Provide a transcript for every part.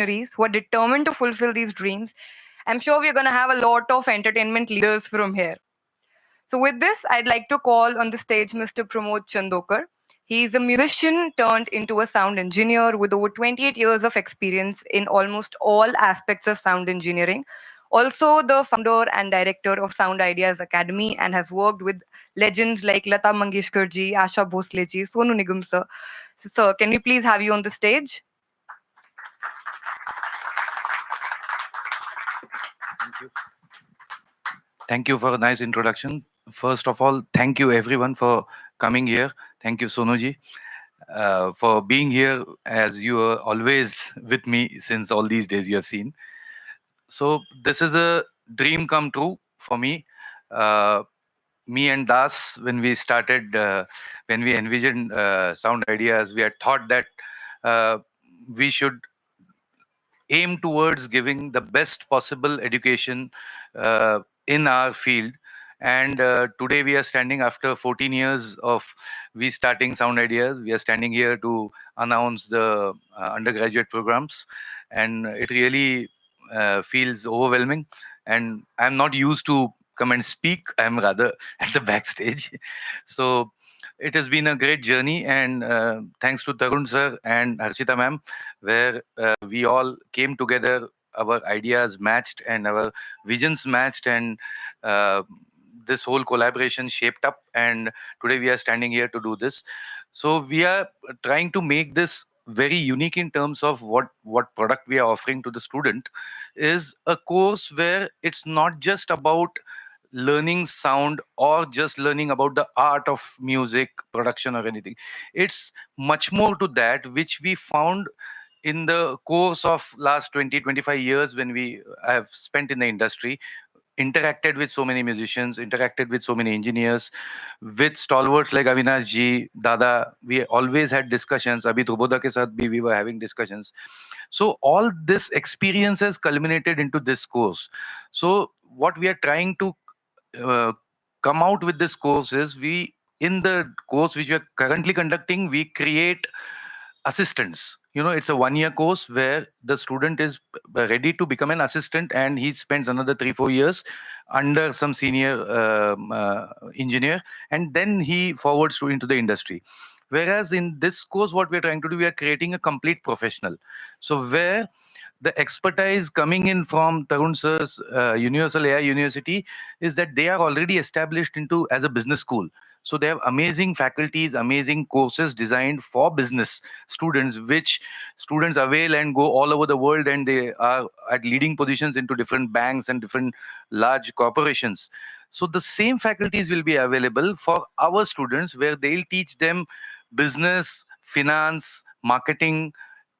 visionaries who are determined to fulfill these dreams. I'm sure we're going to have a lot of entertainment leaders from here. So, with this, I'd like to call on the stage Mr. Pramod Chandokar. He's a musician turned into a sound engineer with over 28 years of experience in almost all aspects of sound engineering. Also, the founder and director of SoundideaZ Academy and has worked with legends like Lata Mangeshkar ji, Asha Bhosle ji, Sonu Nigam sir. So, sir, can we please have you on the stage? Thank you. Thank you for a nice introduction. First of all, thank you everyone for coming here. Thank you, Sonuji, for being here as you are always with me since all these days you have seen. So this is a dream come true for me. Me and Das, when we started, when we envisioned Sound Ideas, we had thought that uh, we should aim towards giving the best possible education in our field. And today we are standing after 14 years of we starting Sound Ideas. We are standing here to announce the undergraduate programs, and it really feels overwhelming. And I'm not used to come and speak. I'm rather at the backstage. So it has been a great journey, and thanks to Tarun sir and Harshita ma'am, where we all came together, our ideas matched and our visions matched, and uh, this whole collaboration shaped up, and today we are standing here to do this. So we are trying to make this very unique in terms of what product we are offering to the student. Is a course where it's not just about learning sound or just learning about the art of music production or anything. It's much more to that, which we found in the course of last 20-25 years when we have spent in the industry, interacted with so many musicians, interacted with so many engineers, with stalwarts like Avinash ji, Dada. We always had discussions. Abhi Truboda ke sath bhi we were having discussions. So all this experience has culminated into this course. So what we are trying to uh, come out with this course is, we in the course which we are currently conducting, we create assistants. It's a 1 year course where the student is ready to become an assistant, and he spends another 3-4 years under some senior engineer, and then he forwards to into the industry. Whereas in this course, what we're trying to do, we are creating a complete professional. So where the expertise coming in from Tarun sir's Universal AI University is that they are already established into as a business school. So they have amazing faculties, amazing courses designed for business students, which students avail and go all over the world, and they are at leading positions into different banks and different large corporations. So the same faculties will be available for our students, where they'll teach them business, finance, marketing,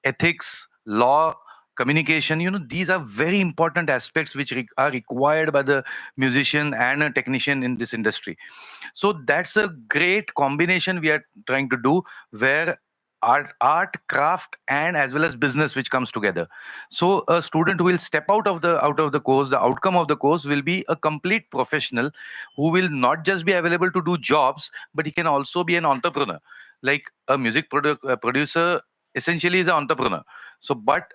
ethics, law, communication. These are very important aspects which are required by the musician and a technician in this industry. So that's a great combination we are trying to do, where art, craft, and as well as business which comes together. So a student who will step out of the course, the outcome of the course will be a complete professional, who will not just be available to do jobs, but he can also be an entrepreneur. Like a producer essentially is an entrepreneur. So but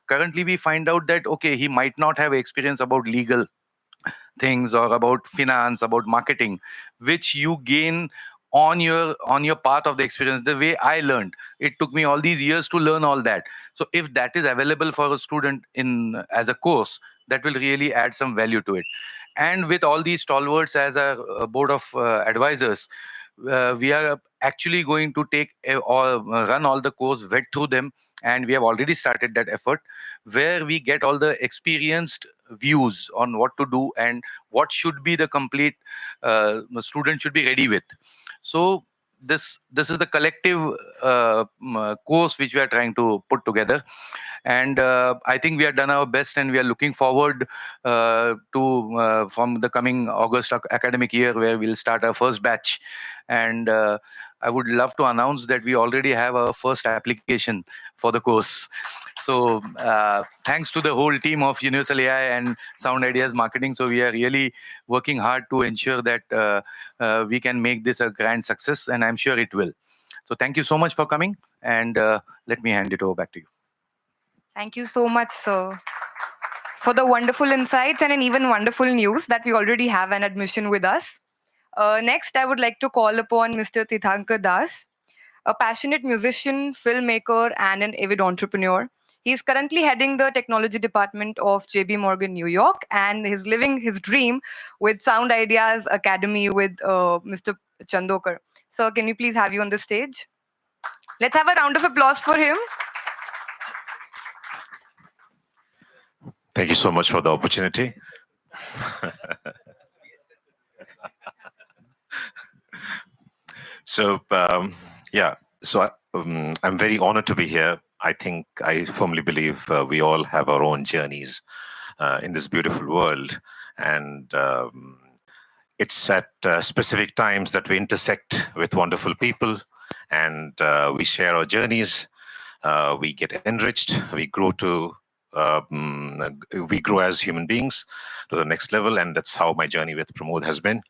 currently we find out that, okay, he might not have experience about legal things or about finance, about marketing, which you gain on your path of the experience. The way I learned, it took me all these years to learn all that. So if that is available for a student in as a course, that will really add some value to it. And with all these stalwarts as a board of advisors, we are actually going to take or run all the course, vet through them, and we have already started that effort, where we get all the experienced views on what to do and what should be the complete student should be ready with. So this is the collective course which we are trying to put together, and I think we have done our best, and we are looking forward to from the coming August academic year, where we'll start our first batch. And I would love to announce that we already have our first application for the course. So thanks to the whole team of Universal AI and Sound Ideas Marketing. So we are really working hard to ensure that we can make this a grand success, and I'm sure it will. So thank you so much for coming, and let me hand it over back to you. Thank you so much, sir, for the wonderful insights and an even wonderful news that we already have an admission with us. Next, I would like to call upon Mr. Tritanka Das, a passionate musician, filmmaker, and an avid entrepreneur. He's currently heading the technology department of JB Morgan, New York, and he's living his dream with SoundideaZ Academy with Mr. Chandokar. Sir, can you please have you on the stage? Let's have a round of applause for him. Thank you so much for the opportunity. I'm very honored to be here. I firmly believe we all have our own journeys in this beautiful world, and it's at specific times that we intersect with wonderful people, and we share our journeys. We get enriched. We grow as human beings to the next level, and that's how my journey with Pramod has been.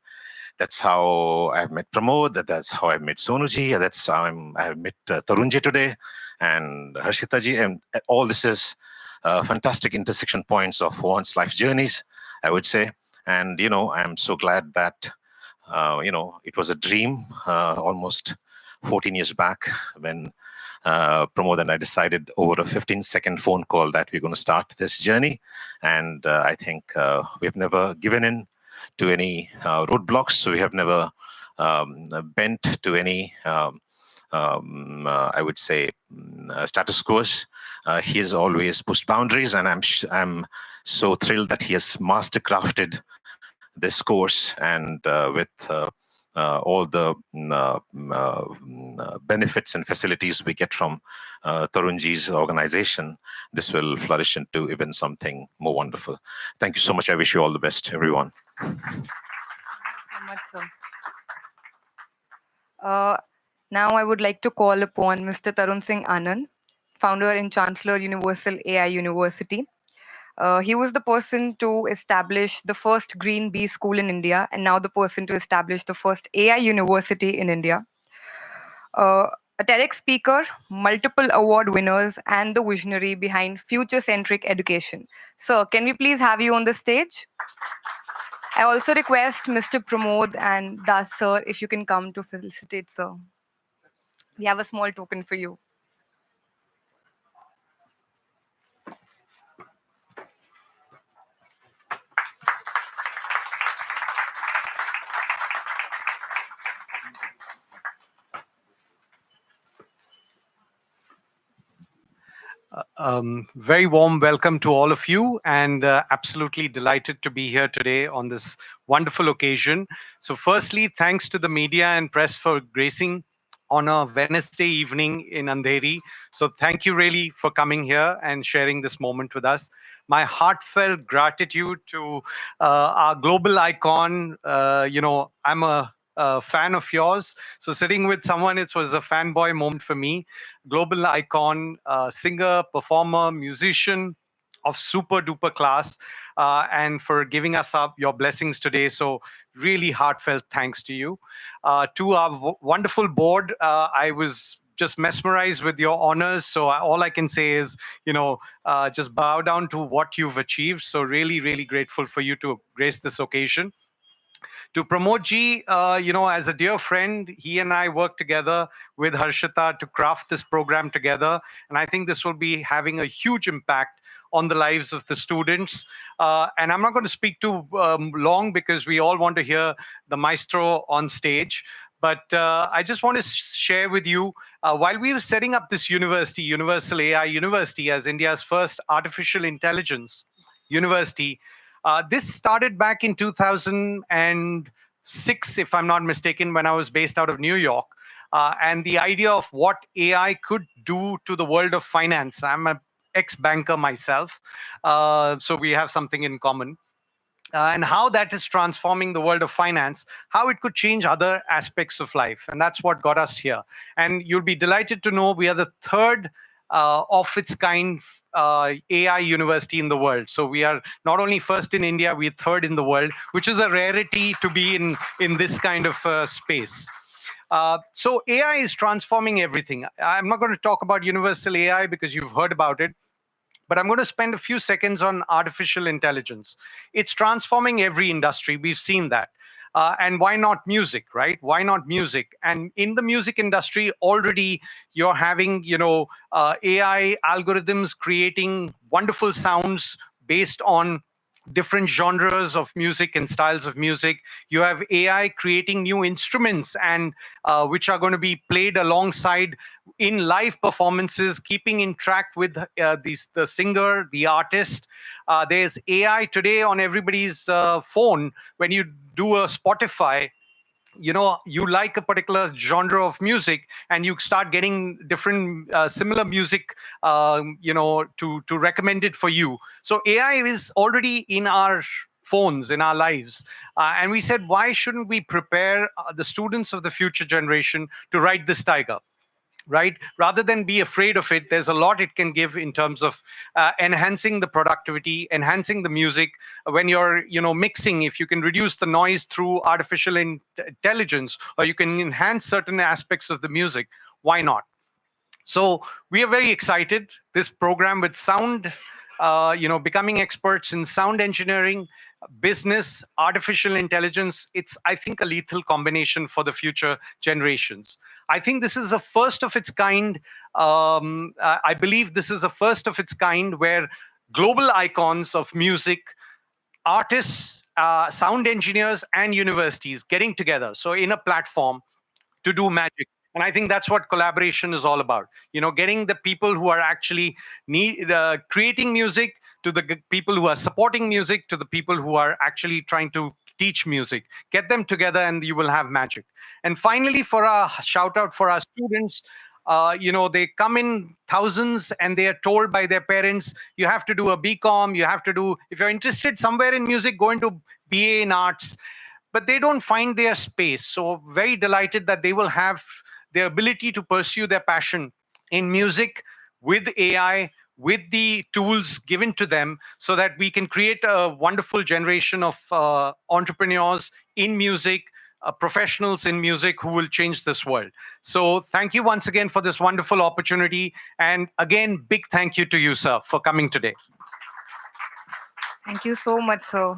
That's how I've met Pramod. That's how I've met Sonuji. That's how I have met Tarunji today, and Harshitaji, and all this is fantastic intersection points of one's life journeys, I would say. And I'm so glad that it was a dream almost 14 years back when Pramod and I decided over a 15-second phone call that we're going to start this journey. And I think we've never given in to any roadblocks. So we have never bent to any, I would say, status quos. He has always pushed boundaries, and I'm so thrilled that he has mastercrafted this course, and with all the benefits and facilities we get from Tarunji's organization, this will flourish into even something more wonderful. Thank you so much. I wish you all the best, everyone. Thank you so much, sir. Now I would like to call upon Mr. Tarun Anand, founder and chancellor, Universal AI University. He was the person to establish the first Green Bee school in India, and now the person to establish the first AI university in India. A TEDx speaker, multiple award winners, and the visionary behind future-centric education. Sir, can we please have you on the stage? I also request Mr. Pramod and Das sir if you can come to felicitate sir. We have a small token for you. Very warm welcome to all of you, and absolutely delighted to be here today on this wonderful occasion. So firstly, thanks to the media and press for gracing on a Wednesday evening in Andheri. So thank you really for coming here and sharing this moment with us. My heartfelt gratitude to our global icon. I'm a fan of yours. So sitting with someone, it was a fanboy moment for me. Global icon, singer, performer, musician of super duper class, and for giving us up your blessings today. So really heartfelt thanks to you. To our wonderful board, I was just mesmerized with your honors. So all I can say is, just bow down to what you've achieved. So really, really grateful for you to grace this occasion. To Pramod ji, as a dear friend, he and I worked together with Harshita to craft this program together. And I think this will be having a huge impact on the lives of the students. And I'm not going to speak too long because we all want to hear the maestro on stage. But I just want to share with you, while we were setting up this university, Universal AI University, as India's first artificial intelligence university, this started back in 2006, if I'm not mistaken, when I was based out of New York. And the idea of what AI could do to the world of finance. I'm an ex-banker myself, so we have something in common. And how that is transforming the world of finance, how it could change other aspects of life. And that's what got us here. And you'll be delighted to know we are the third of its kind AI university in the world. So we are not only first in India, we're third in the world, which is a rarity to be in this kind of space. So AI is transforming everything. I'm not going to talk about universal AI because you've heard about it. but I'm going to spend a few seconds on artificial intelligence. It's transforming every industry. We've seen that. And why not music, right? Why not music? And in the music industry, already you're having, AI algorithms creating wonderful sounds based on different genres of music and styles of music. You have AI creating new instruments and which are going to be played alongside in live performances, keeping in track with the singer, the artist. There's AI today on everybody's phone. When you do a Spotify, you like a particular genre of music and you start getting different similar music to recommend it for you. So AI is already in our phones, in our lives, and we said, why shouldn't we prepare the students of the future generation to ride this tiger, right? Rather than be afraid of it, there's a lot it can give in terms of enhancing the productivity, enhancing the music. When you're, mixing, if you can reduce the noise through artificial intelligence, or you can enhance certain aspects of the music, why not? So we are very excited. This program with sound, becoming experts in sound engineering, business, artificial intelligence, it's, I think, a lethal combination for the future generations. I think this is a first of its kind. I believe this is a first of its kind where global icons of music, artists, sound engineers, and universities getting together. So in a platform to do magic. And I think that's what collaboration is all about. Getting the people who are actually creating music to the people who are supporting music, to the people who are actually trying to teach music. Get them together and you will have magic. And finally, for a shout out for our students, they come in thousands and they are told by their parents, you have to do a BCom, you have to do, if you're interested somewhere in music, go into BA in arts. But they don't find their space. So very delighted that they will have the ability to pursue their passion in music with AI, with the tools given to them, so that we can create a wonderful generation of entrepreneurs in music, professionals in music who will change this world. So thank you once again for this wonderful opportunity. And again, big thank you to you, sir, for coming today. Thank you so much, sir.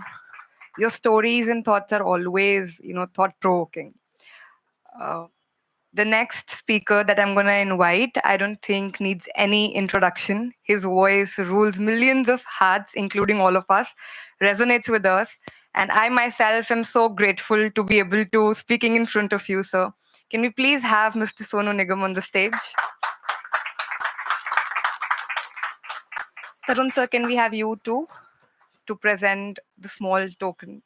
Your stories and thoughts are always, thought-provoking. The next speaker that I'm going to invite, I don't think needs any introduction. His voice rules millions of hearts, including all of us, resonates with us. And I myself am so grateful to be able to speaking in front of you, sir. Can we please have Mr. Sonu Nigam on the stage? Tarun, sir, can we have you too to present the small token?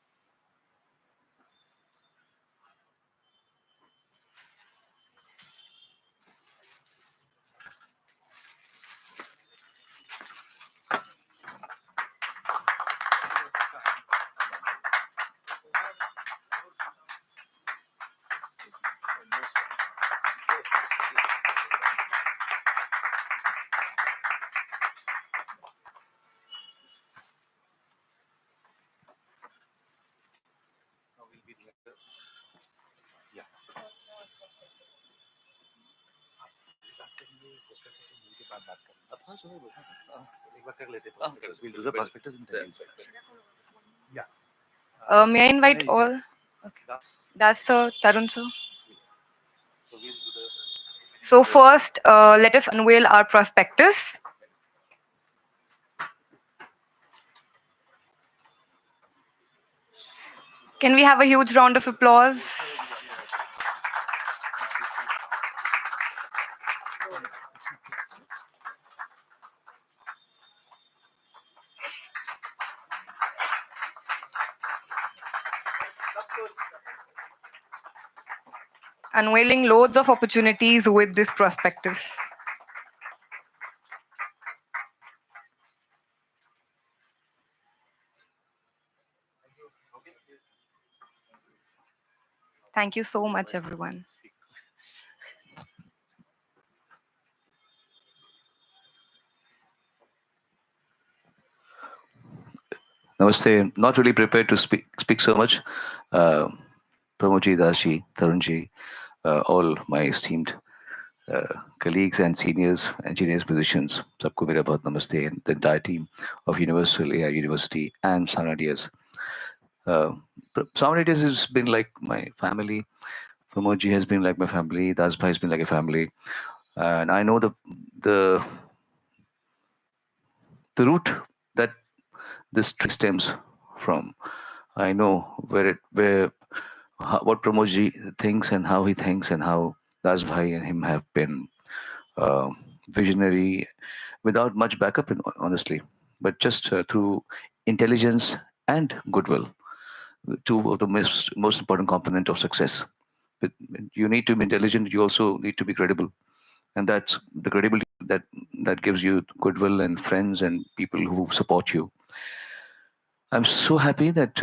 We'll do the prospectus in 10 minutes. May I invite all? Okay. That's sir, Tarun sir. So first, let us unveil our prospectus. Can we have a huge round of applause? Unveiling loads of opportunities with this prospectus. Thank you so much, everyone. Namaste. Not really prepared to speak so much. Pramodji, Dashi, Tarunji, all my esteemed colleagues and seniors, engineers, musicians, सबको मेरा बहुत नमस्ते, and the entire team of Universal AI University and SoundideaZ. SoundideaZ has been like my family. Pramodji has been like my family. Das Bhai has been like a family, and I know the root that this tree stems from. I know what Pramodji thinks and how he thinks and how Das Bhai and him have been visionary without much backup, honestly, but just through intelligence and goodwill, two of the most important component of success. But you need to be intelligent. You also need to be credible, and that's the credibility that gives you goodwill and friends and people who support you. I'm so happy that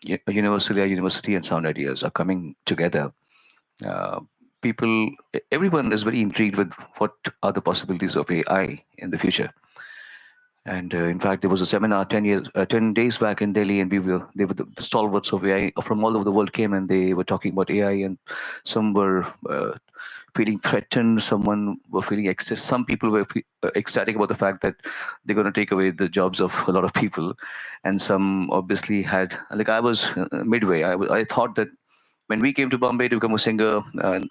University and Sound Ideas are coming together. Uh, everyone is very intrigued with what are the possibilities of AI in the future. And in fact, there was a seminar 10 days back in Delhi, and they were the stalwarts of AI from all over the world came, and they were talking about AI, and some were feeling threatened, someone were feeling excess. Some people were ecstatic about the fact that they're going to take away the jobs of a lot of people, and some obviously had, like I was midway. I thought that when we came to Bombay to become a singer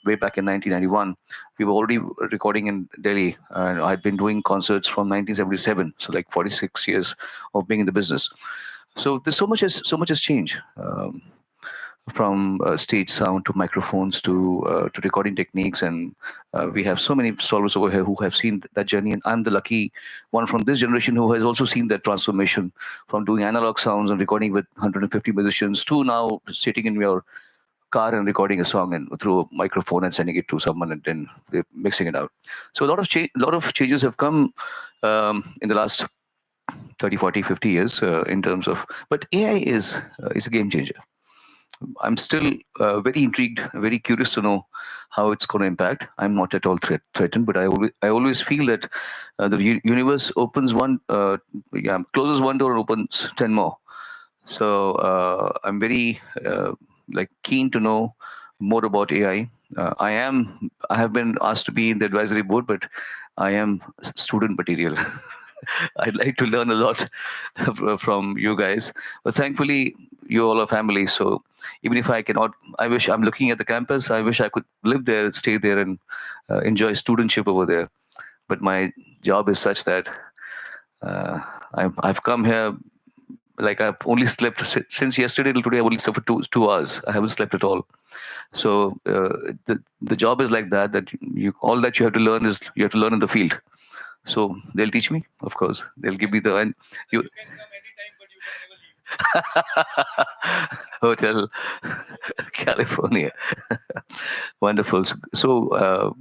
way back in 1991, we were already recording in Delhi. And I'd been doing concerts from 1977, so like 46 years of being in the business. So there's so much has changed. From stage sound to microphones to recording techniques, and we have so many solvers over here who have seen that journey, and I'm the lucky one from this generation who has also seen that transformation from doing analog sounds and recording with 150 musicians to now sitting in your car and recording a song and through a microphone and sending it to someone and then they're mixing it out. So a lot of changes have come in the last 30, 40, 50 years in terms of, but AI is a game changer. I'm still very intrigued, very curious to know how it's going to impact. I'm not at all threatened, but I always feel that the universe opens closes one door and opens 10 more. So I'm very keen to know more about AI. I have been asked to be in the advisory board, but I am student material. I'd like to learn a lot from you guys. But thankfully, you all are family. So even if I cannot, I'm looking at the campus. I wish I could live there, stay there, and enjoy studentship over there. But my job is such that I've come here. Like I've only slept since yesterday till today. I've only slept for 2 hours. I haven't slept at all. So the job is like that. That all that you have to learn is you have to learn in the field. So they'll teach me, of course. They'll give me and you can come anytime, but you can never leave. Hotel California. Wonderful. So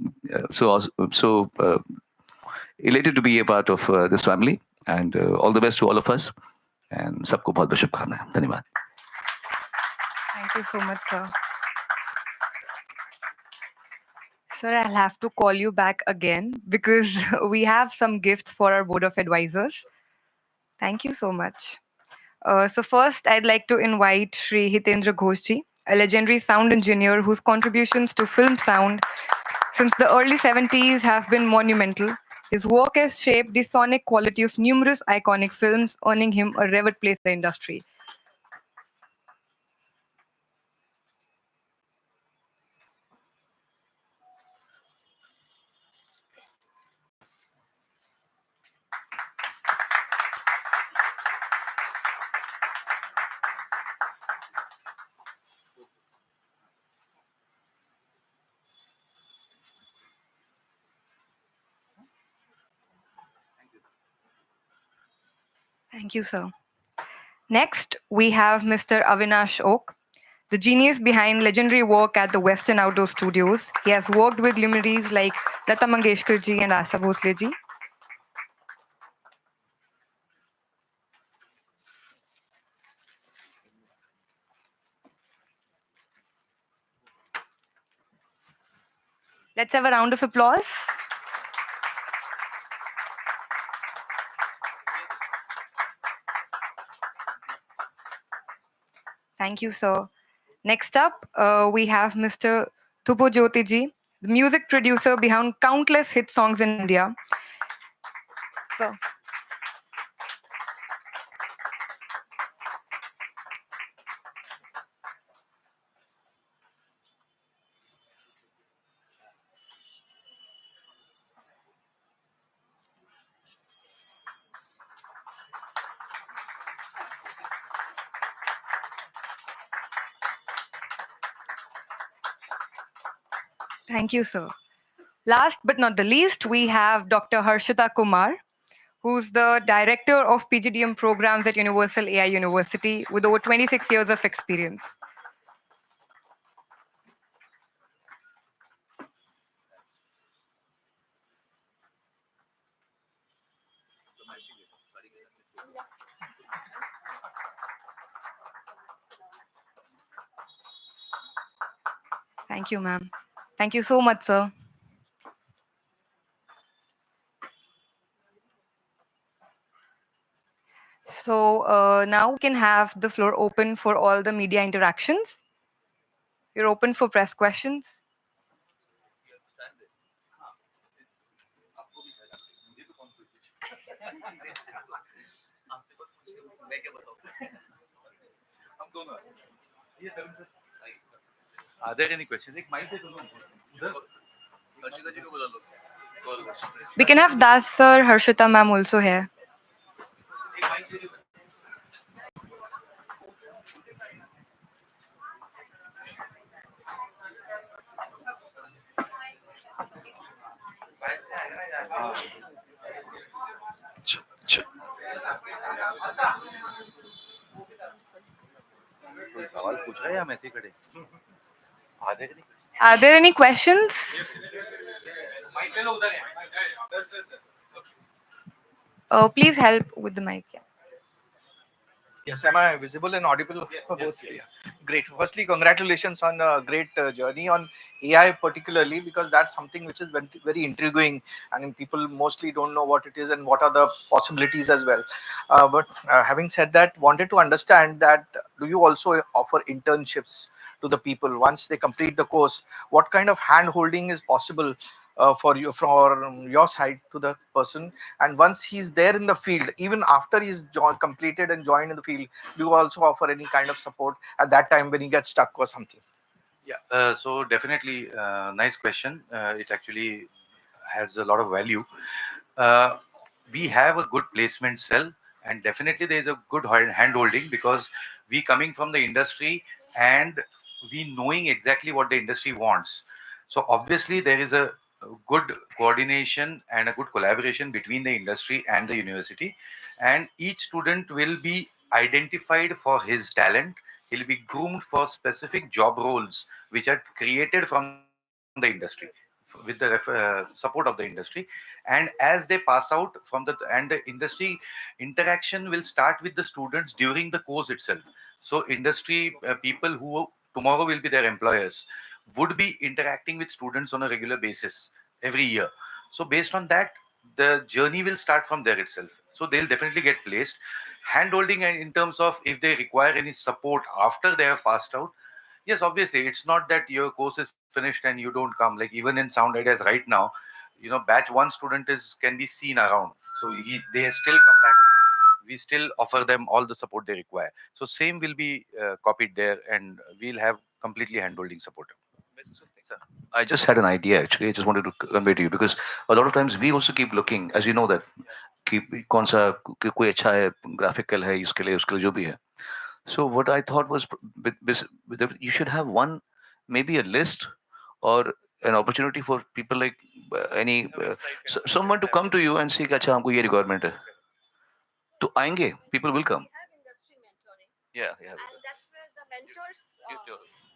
elated to be a part of this family, and all the best to all of us. And सबको बहुत बहुत शुभकामनाएं. धन्यवाद. Thank you so much, sir. Sir, I'll have to call you back again because we have some gifts for our board of advisors. Thank you so much. So first, I'd like to invite Shri Hitendra Ghoshji, a legendary sound engineer whose contributions to film sound since the early 70s have been monumental. His work has shaped the sonic quality of numerous iconic films, earning him a revered place in the industry. Thank you, sir. Next, we have Mr. Avinash Oak, the genius behind legendary work at the Western Outdoor Studios. He has worked with luminaries like Lata Mangeshkar ji and Asha Bhosle ji. Let's have a round of applause. Thank you, sir. Next up, we have Mr. Thubo Jyoti ji, the music producer behind countless hit songs in India. So, thank you, sir. Last but not the least, we have Dr. Harshita Kumar, who's the director of PGDM programs at Universal AI University with over 26 years of experience. Thank you, ma'am. Thank you so much, sir. So now we can have the floor open for all the media interactions. You're open for press questions. Are there any questions? एक mic दे दो ना उधर. We can have Das sir, Harshita ma'am also here. कोई सवाल पूछ रहा है या हम ऐसे ही खड़े? Are there any? Are there any questions? Please help with the mic. Yeah. Yes, am I visible and audible? Both. Yeah. Great. Firstly, congratulations on a great journey on AI, particularly because that's something which is very, very intriguing, and people mostly don't know what it is and what are the possibilities as well. But having said that, wanted to understand that do you also offer internships to the people once they complete the course? What kind of hand holding is possible for you from your side to the person, and once he's there in the field, even after he's completed and joined in the field, do you also offer any kind of support at that time when he gets stuck or something? Yeah, so definitely, nice question. It actually has a lot of value. Uh, we have a good placement cell, and definitely there is a good hand holding because we coming from the industry and we knowing exactly what the industry wants. So obviously there is a good coordination and a good collaboration between the industry and the university, and each student will be identified for his talent. He'll be groomed for specific job roles which are created from the industry with the support of the industry. And as they pass out from the and the industry interaction will start with the students during the course itself. So industry people who tomorrow will be their employers would be interacting with students on a regular basis every year. So based on that, the journey will start from there itself. So they'll definitely get placed. Hand holding in terms of if they require any support after they have passed out, yes, obviously, it's not that your course is finished and you don't come. Like even in Sound Ideas right now, batch one student is can be seen around. So they still come back. We still offer them all the support they require. So same will be copied there, and we'll have completely handholding support. Sir. I just had an idea actually. I just wanted to convey to you because a lot of times we also keep looking, as you know that कि कौन सा कोई अच्छा है graphical है इसके लिए उसके लिए जो भी है. So what I thought was you should have one, maybe a list or an opportunity for people like someone to come to you and say कि अच्छा हमको ये requirement है. तो आएंगे, people will come. Yeah, yeah. And that's where the mentors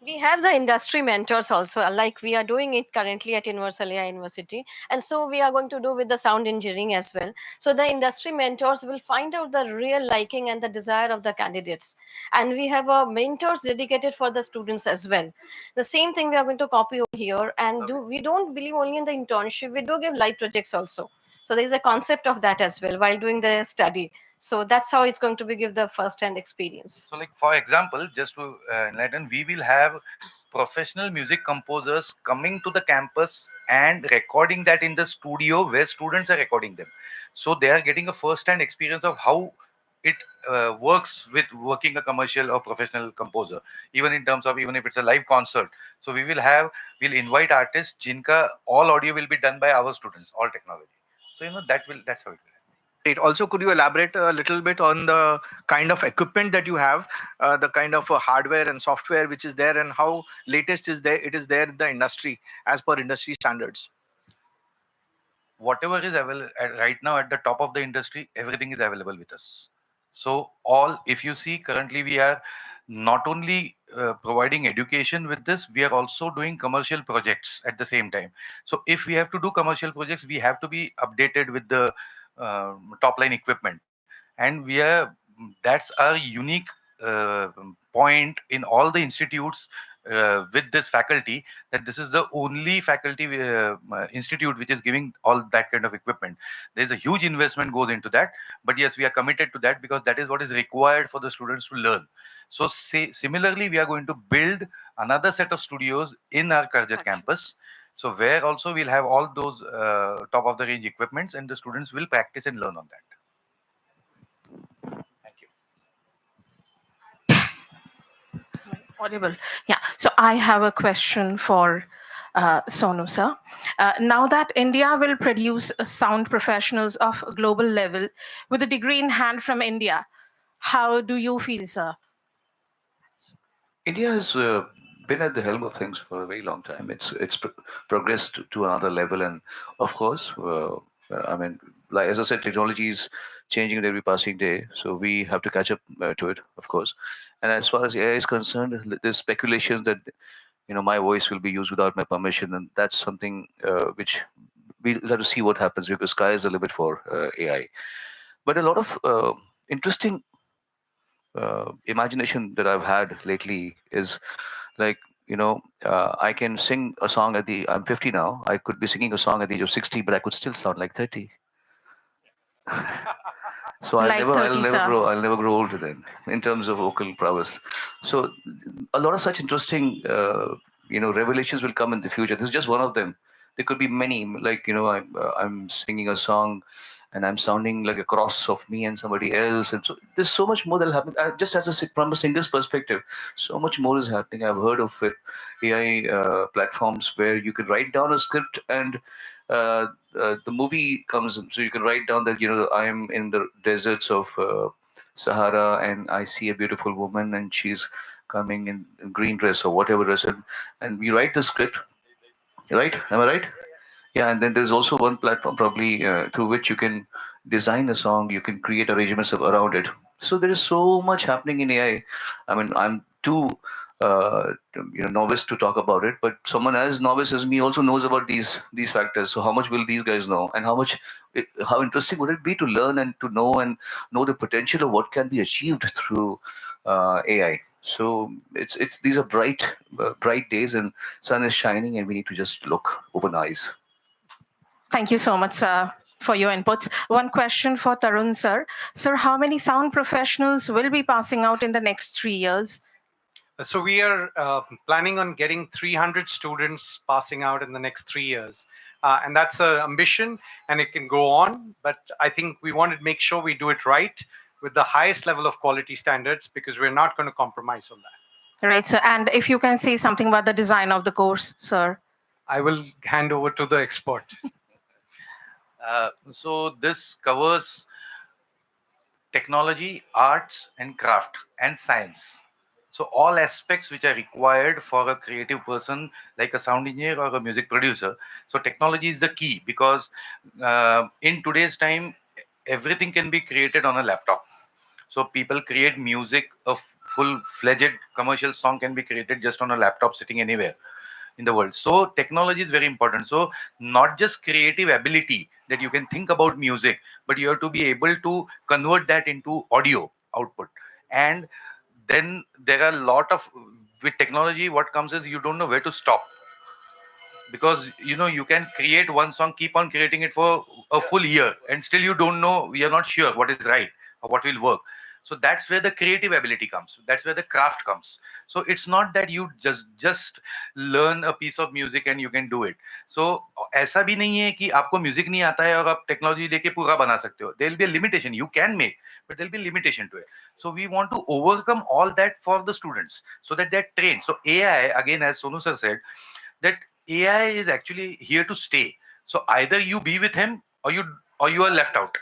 we have the industry mentors also, like we are doing it currently at Universal AI University, and so we are going to do with the sound engineering as well. So the industry mentors will find out the real liking and the desire of the candidates, and we have mentors dedicated for the students as well. The same thing we are going to copy over here, and do we don't believe only in the internship, we do give live projects also. So there is a concept of that as well while doing the study. So that's how it's going to be give the first hand experience. So, like for example, just to enlighten, we will have professional music composers coming to the campus and recording that in the studio where students are recording them. So they are getting a first-hand experience of how it works with working a commercial or professional composer, even in terms of even if it's a live concert. So we'll invite artists, jinka all audio will be done by our students, all technology. So that's how it will. Great. Also, could you elaborate a little bit on the kind of equipment that you have, the kind of hardware and software which is there, and how latest is there? It is there in the industry as per industry standards. Whatever is available right now at the top of the industry, everything is available with us. So all, if you see currently, we are not only providing education with this, we are also doing commercial projects at the same time. So if we have to do commercial projects, we have to be updated with the top line equipment, and that's our unique point in all the institutes with this faculty, that this is the only faculty institute which is giving all that kind of equipment. There's a huge investment goes into that, but yes, we are committed to that because that is what is required for the students to learn. So similarly, we are going to build another set of studios in our Karjat campus, so where also we'll have all those top of the range equipments, and the students will practice and learn on that. Thank you. Audible. Yeah. So I have a question for Sonu sir. Now that India will produce sound professionals of a global level with a degree in hand from India, how do you feel, sir? India has been at the helm of things for a very long time. It's progressed to another level, and of course, I mean, like as I said, technology is changing at every passing day, so we have to catch up to it, of course. And as far as AI is concerned, there's speculations that my voice will be used without my permission, and that's something which we'll have to see what happens, because sky is the limit for AI. But a lot of interesting imagination that I've had lately is like, I can sing a song I'm 50 now. I could be singing a song at the age of 60, but I could still sound like 30. So Like 30, sir. I'll never grow older then in terms of vocal prowess. So a lot of such interesting, revelations will come in the future. This is just one of them. There could be many, like, I'm singing a song and I'm sounding like a cross of me and somebody else. And so there's so much more that'll happen. Just as from a singer's perspective, so much more is happening. I've heard of it, AI platforms where you could write down a script and the movie comes in. So you can write down that, I am in the deserts of Sahara and I see a beautiful woman and she's coming in a green dress or whatever dress. And we write the script, right? Am I right? Yeah, and then there's also one platform probably through which you can design a song, you can create arrangements around it. So there is so much happening in AI. I mean, I'm too novice to talk about it, but someone as novice as me also knows about these factors. So how much will these guys know, and how interesting would it be to learn and to know the potential of what can be achieved through AI? So it's these are bright days, and sun is shining, and we need to just look, open eyes. Thank you so much, sir, for your inputs. One question for Tarun, sir. Sir, how many sound professionals will be passing out in the next 3 years? So we are planning on getting 300 students passing out in the next 3 years. And that's an ambition, and it can go on. But I think we want to make sure we do it right with the highest level of quality standards, because we're not going to compromise on that. Right, sir. And if you can say something about the design of the course, sir. I will hand over to the expert. So this covers technology, arts, and craft, and science. So all aspects which are required for a creative person like a sound engineer or a music producer. So technology is the key, because in today's time, everything can be created on a laptop. So people create music, a full-fledged commercial song can be created just on a laptop sitting anywhere in the world. So technology is very important. So not just creative ability that you can think about music, but you have to be able to convert that into audio output. And then there are a lot of, with technology, what comes is you don't know where to stop, because you can create one song, keep on creating it for a full year, and still you don't know, you're not sure what is right or what will work. So that's where the creative ability comes. That's where the craft comes. So it's not that you just learn a piece of music and you can do it. So ऐसा भी नहीं है कि आपको music नहीं आता है और आप टेक्नोलॉजी लेके पूरा बना सकते हो. There will be a limitation. You can make, but there will be a limitation to it. So we want to overcome all that for the students so that they're trained. So AI, again, as Sonu sir said, that AI is actually here to stay. So either you be with him or you are left out.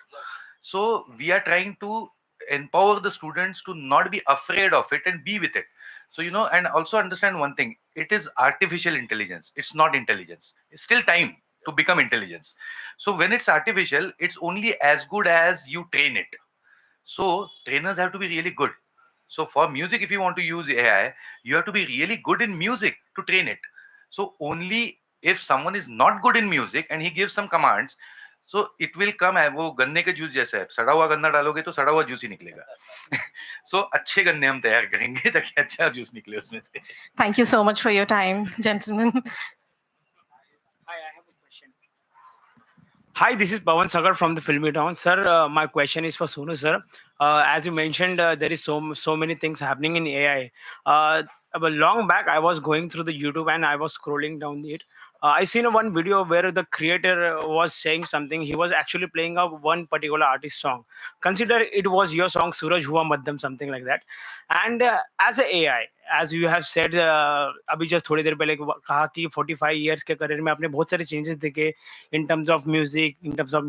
So we are trying to empower the students to not be afraid of it and be with it. So and also understand one thing: it is artificial intelligence. It's not intelligence. It's still time to become intelligence. So when it's artificial, it's only as good as you train it. So trainers have to be really good. So for music, if you want to use AI, you have to be really good in music to train it. So only if someone is not good in music and he gives some commands, so it will come वो गन्ने के juice जैसा है. सड़ा हुआ गन्ना डालोगे तो सड़ा हुआ जूस ही निकलेगा. So अच्छे गन्ने हम तैयार करेंगे ताकि अच्छा जूस निकले उसमें से. Thank you so much for your time, gentlemen. Hi, I have a question. Hi, this is Pawan Sagar from the Filmy Town. Sir, my question is for Sonu, sir. As you mentioned, there is so many things happening in AI. But long back, I was going through the YouTube and I was scrolling down it. I seen one video where the creator was saying something. He was actually playing a one particular artist song. Consider it was your song, Suraj Hua Madhyam, something like that. And as a AI, as you have said, अभी just थोड़ी देर पहले कहा कि 45 years के career में आपने बहुत सारे changes देखे in terms of music, in terms of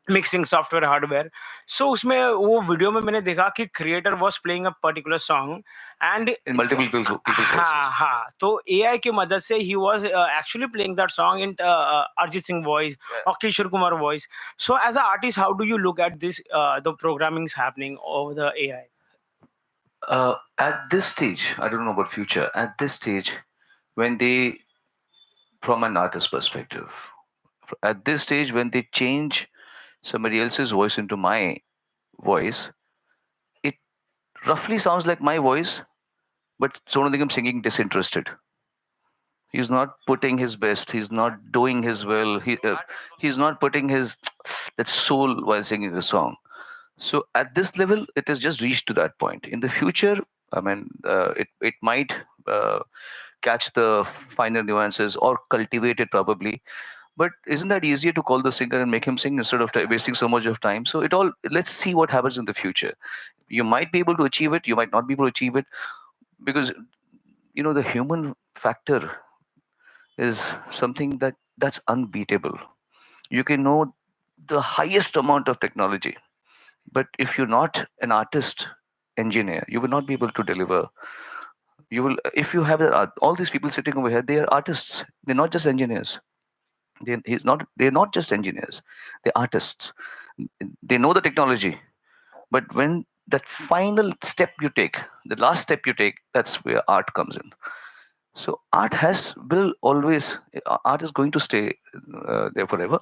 mixing software, hardware. So उसमें वो वीडियो में मैंने देखा कि creator was playing a particular song and In multiple people's voices. हाँ, तो AI की मदद से he was actually playing that song in Arjit Singh voice or Kishore Kumar voice. So as an artist, how do you look at this, the programming's happening over the AI? At this stage, I don't know about future. At this stage, when they, from an artist perspective, at this stage, when they change somebody else's voice into my voice, it roughly sounds like my voice, but Sonu Nigam singing disinterested. He's not putting his best. He's not doing his well. He's not putting his that soul while singing the song. So at this level, it has just reached to that point. In the future, I mean, it might catch the finer nuances or cultivate it probably. But isn't that easier to call the singer and make him sing instead of wasting so much of time? So let's see what happens in the future. You might be able to achieve it. You might not be able to achieve it because the human factor is something that's unbeatable. You can know the highest amount of technology, but if you're not an artist engineer, you will not be able to deliver. You will, if you have all these people sitting over here, they are artists. They're not just engineers. They're not just engineers. They're artists. They know the technology, but when that final step you take, the last step you take, that's where art comes in. So art is going to stay there forever.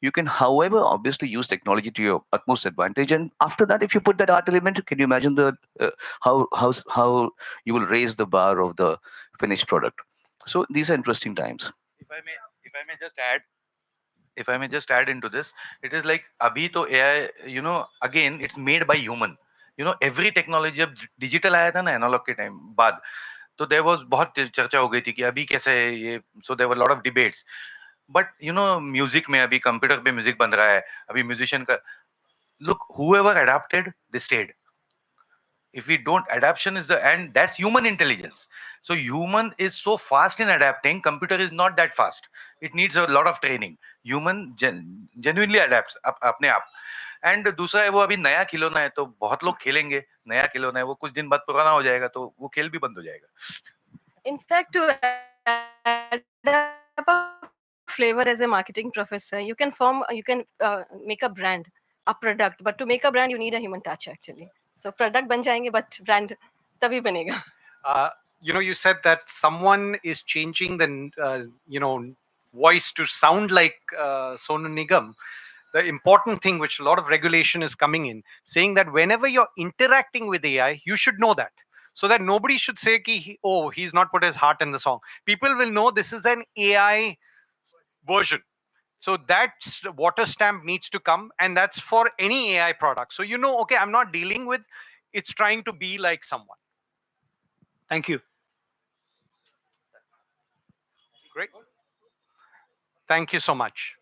You can, however, obviously use technology to your utmost advantage. And after that, if you put that art element, can you imagine how you will raise the bar of the finished product? So these are interesting times. If I may just add into this, it is like abhi to AI, again, it's made by human. Every technology, जब digital आया था ना analog के time बाद, तो there was बहुत चर्चा हो गई थी कि अभी कैसे है ये. So there were a lot of debates. But music में अभी computer पे music बन रहा है, अभी musician का, look, whoever adapted, they stayed. If we don't, adaptation is and that's human intelligence. So human is so fast in adapting, computer is not that fast. It needs a lot of training. Human genuinely adapts अपने आप. And दूसरा है वो अभी नया खिलौना है तो बहुत लोग खेलेंगे. नया खिलौना है, वो कुछ दिन बाद पुराना हो जाएगा तो वो खेल भी बंद हो जाएगा. In fact, to add up a flavor as a marketing professor, you can make a brand, a product. But to make a brand, you need a human touch actually. So product ban jayenge, but brand tabhi banega. You said that someone is changing the voice to sound like Sonu Nigam. The important thing, which a lot of regulation is coming in, saying that whenever you're interacting with AI, you should know that, so that nobody should say ki, oh, he's not put his heart in the song. People will know this is an AI version. So that water stamp needs to come, and that's for any AI product. So you know, okay, I'm not dealing with it's trying to be like someone. Thank you. Great. Thank you so much.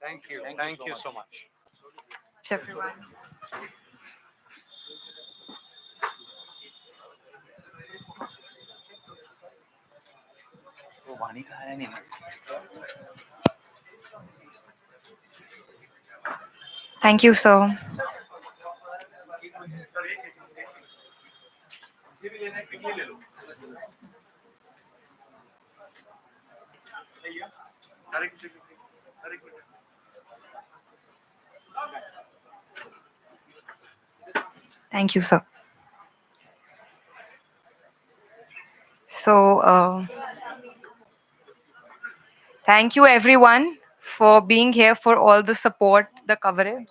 Thank you. Thank you so much. Everyone. Thank you, sir. Thank you, sir. So, thank you everyone for being here, for all the support, the coverage.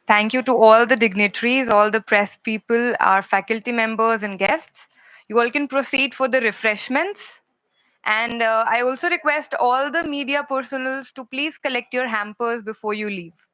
Thank you to all the dignitaries, all the press people, our faculty members and guests. You all can proceed for the refreshments. And I also request all the media personals to please collect your hampers before you leave.